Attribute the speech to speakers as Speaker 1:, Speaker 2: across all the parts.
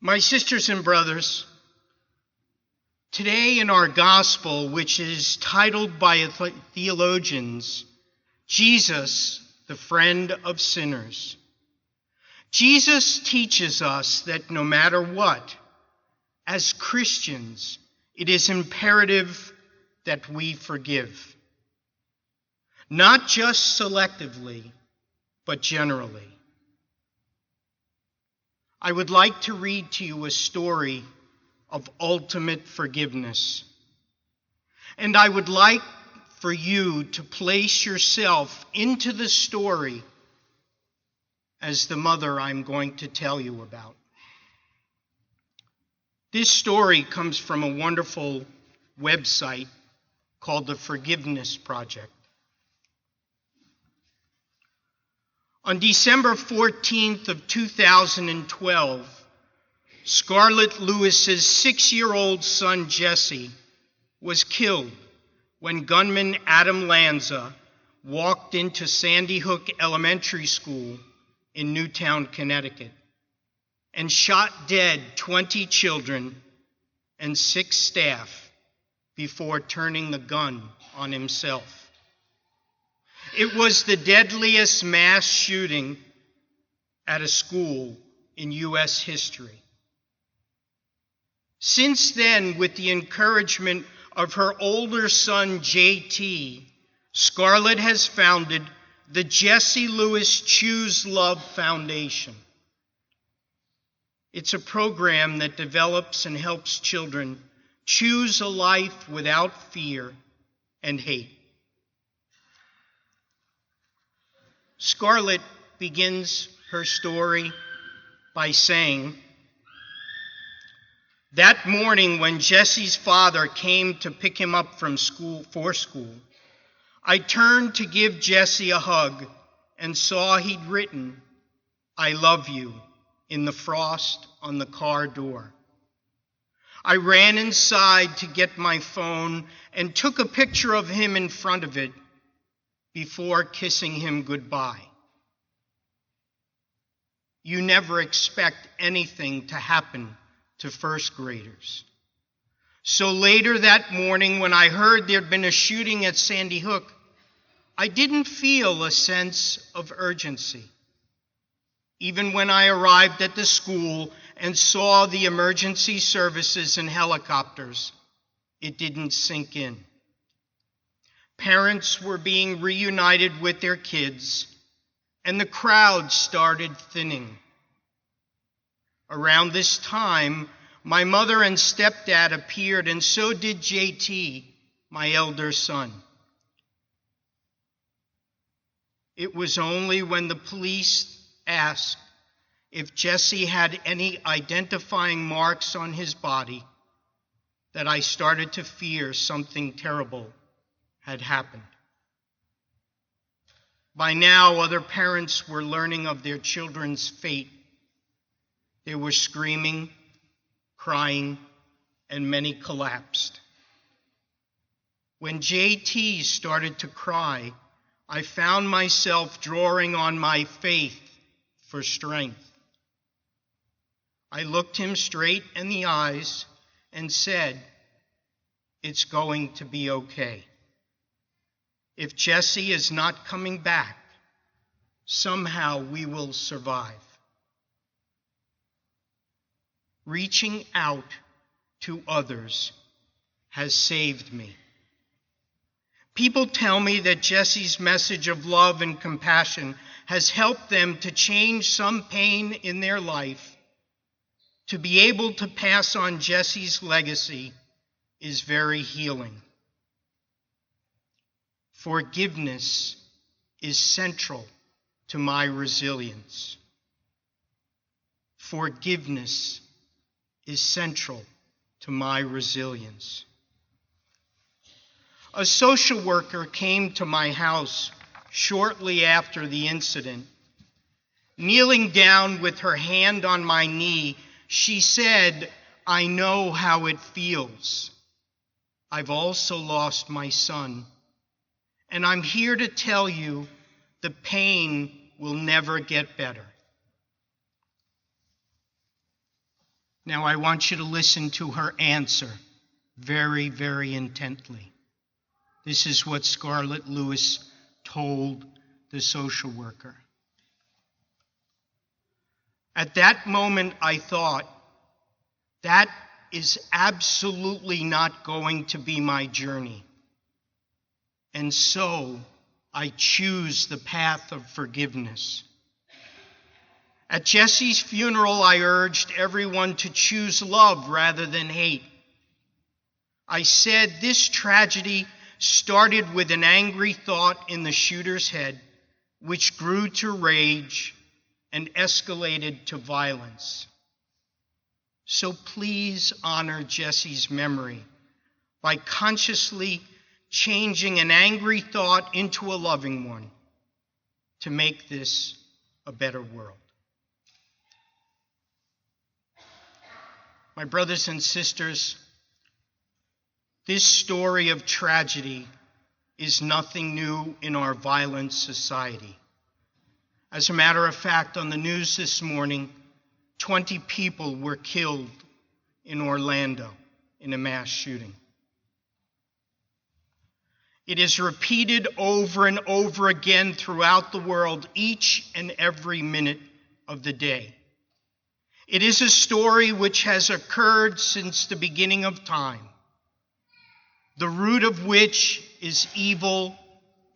Speaker 1: My sisters and brothers, today in our gospel, which is titled by theologians, Jesus, the friend of sinners, Jesus teaches us that no matter what, as Christians, it is imperative that we forgive. Not just selectively, but generally. I would like to read to you a story of ultimate forgiveness. And I would like for you to place yourself into the story as the mother I'm going to tell you about. This story comes from a wonderful website called the Forgiveness Project. On December 14th of 2012, Scarlett Lewis's 6-year-old son Jesse was killed when gunman Adam Lanza walked into Sandy Hook Elementary School in Newtown, Connecticut, and shot dead 20 children and 6 staff before turning the gun on himself. It was the deadliest mass shooting at a school in U.S. history. Since then, with the encouragement of her older son, JT, Scarlett has founded the Jesse Lewis Choose Love Foundation. It's a program that develops and helps children choose a life without fear and hate. Scarlett begins her story by saying, "That morning when Jesse's father came to pick him up from school, I turned to give Jesse a hug and saw he'd written, 'I love you,' in the frost on the car door. I ran inside to get my phone and took a picture of him in front of it before kissing him goodbye. You never expect anything to happen to first graders. So later that morning, when I heard there'd been a shooting at Sandy Hook, I didn't feel a sense of urgency. Even when I arrived at the school and saw the emergency services and helicopters, it didn't sink in. Parents were being reunited with their kids, and the crowd started thinning. Around this time, my mother and stepdad appeared, and so did JT, my elder son. It was only when the police asked if Jesse had any identifying marks on his body that I started to fear something terrible had happened. By now, other parents were learning of their children's fate. They were screaming, crying, and many collapsed. When JT started to cry, I found myself drawing on my faith for strength. I looked him straight in the eyes and said, "It's going to be okay. If Jesse is not coming back, somehow we will survive." Reaching out to others has saved me. People tell me that Jesse's message of love and compassion has helped them to change some pain in their life. To be able to pass on Jesse's legacy is very healing. Forgiveness is central to my resilience. Forgiveness is central to my resilience. A social worker came to my house shortly after the incident. Kneeling down with her hand on my knee, she said, "I know how it feels. I've also lost my son, and I'm here to tell you the pain will never get better." Now I want you to listen to her answer very, very intently. This is what Scarlett Lewis told the social worker. At that moment, I thought, that is absolutely not going to be my journey. And so I choose the path of forgiveness. At Jesse's funeral, I urged everyone to choose love rather than hate. I said this tragedy started with an angry thought in the shooter's head, which grew to rage and escalated to violence. So please honor Jesse's memory by consciously changing an angry thought into a loving one to make this a better world. My brothers and sisters, this story of tragedy is nothing new in our violent society. As a matter of fact, on the news this morning, 20 people were killed in Orlando in a mass shooting. It is repeated over and over again throughout the world each and every minute of the day. It is a story which has occurred since the beginning of time, the root of which is evil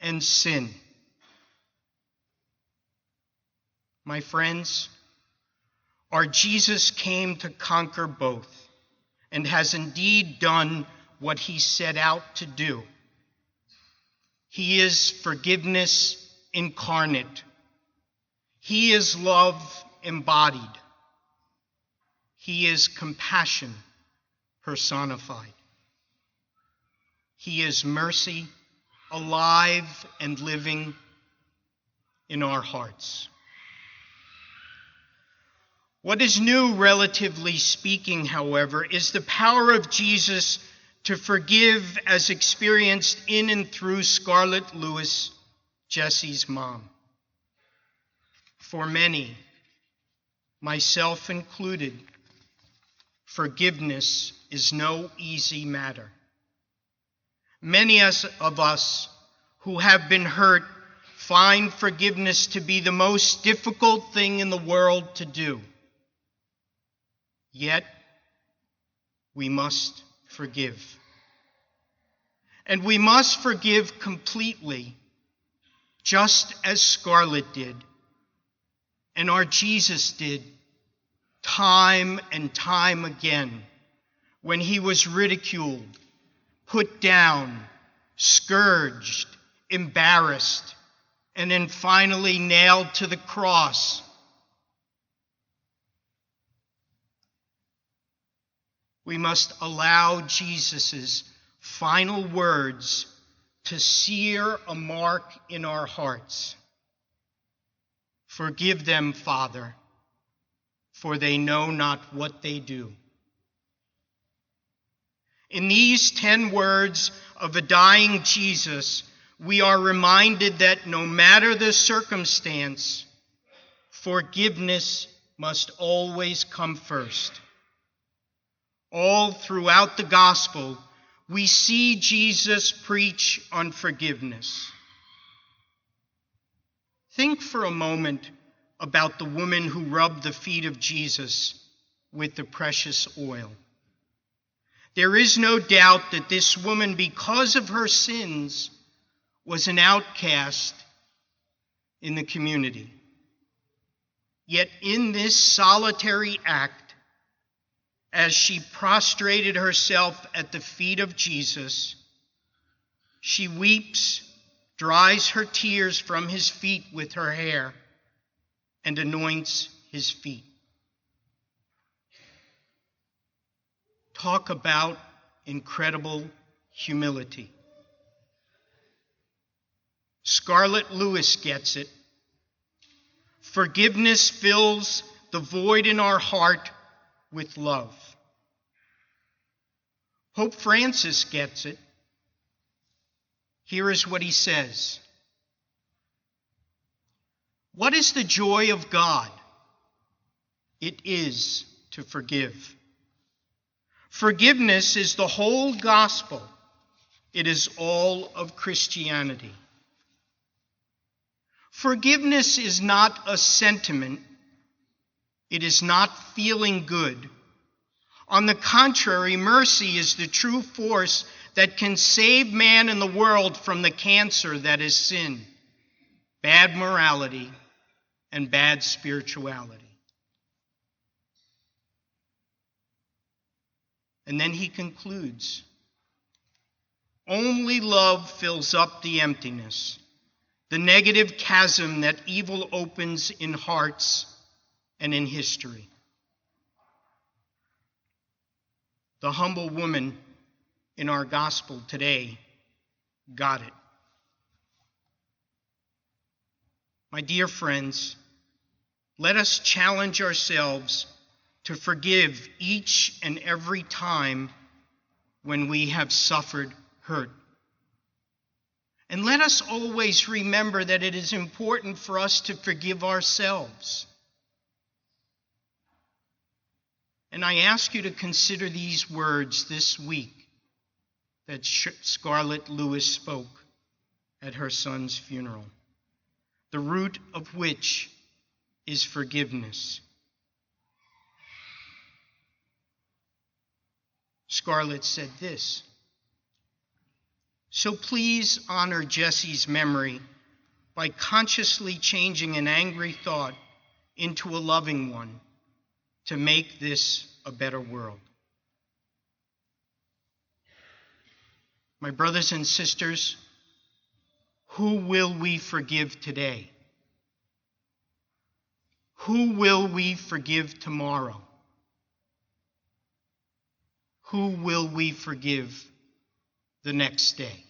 Speaker 1: and sin. My friends, our Jesus came to conquer both and has indeed done what he set out to do. He is forgiveness incarnate. He is love embodied. He is compassion personified. He is mercy alive and living in our hearts. What is new, relatively speaking, however, is the power of Jesus to forgive as experienced in and through Scarlett Lewis, Jesse's mom. For many, myself included, forgiveness is no easy matter. Many of us who have been hurt find forgiveness to be the most difficult thing in the world to do. Yet, we must forgive. And we must forgive completely, just as Scarlett did, and our Jesus did, time and time again, when he was ridiculed, put down, scourged, embarrassed, and then finally nailed to the cross. We must allow Jesus' final words to sear a mark in our hearts. Forgive them, Father, for they know not what they do. In these 10 words of a dying Jesus, we are reminded that no matter the circumstance, forgiveness must always come first. All throughout the gospel, we see Jesus preach on forgiveness. Think for a moment about the woman who rubbed the feet of Jesus with the precious oil. There is no doubt that this woman, because of her sins, was an outcast in the community. Yet in this solitary act, as she prostrated herself at the feet of Jesus, she weeps, dries her tears from his feet with her hair, and anoints his feet. Talk about incredible humility. Scarlett Lewis gets it. Forgiveness fills the void in our heart with love. Pope Francis gets it. Here is what he says. What is the joy of God? It is to forgive. Forgiveness is the whole gospel. It is all of Christianity. Forgiveness is not a sentiment. It is not feeling good. On the contrary, mercy is the true force that can save man and the world from the cancer that is sin, bad morality, and bad spirituality. And then he concludes, only love fills up the emptiness, the negative chasm that evil opens in hearts and in history. The humble woman in our gospel today got it. My dear friends, let us challenge ourselves to forgive each and every time when we have suffered hurt. And let us always remember that it is important for us to forgive ourselves. And I ask you to consider these words this week that Scarlett Lewis spoke at her son's funeral, the root of which is forgiveness. Scarlett said this, so please honor Jesse's memory by consciously changing an angry thought into a loving one to make this a better world. My brothers and sisters, who will we forgive today? Who will we forgive tomorrow? Who will we forgive the next day?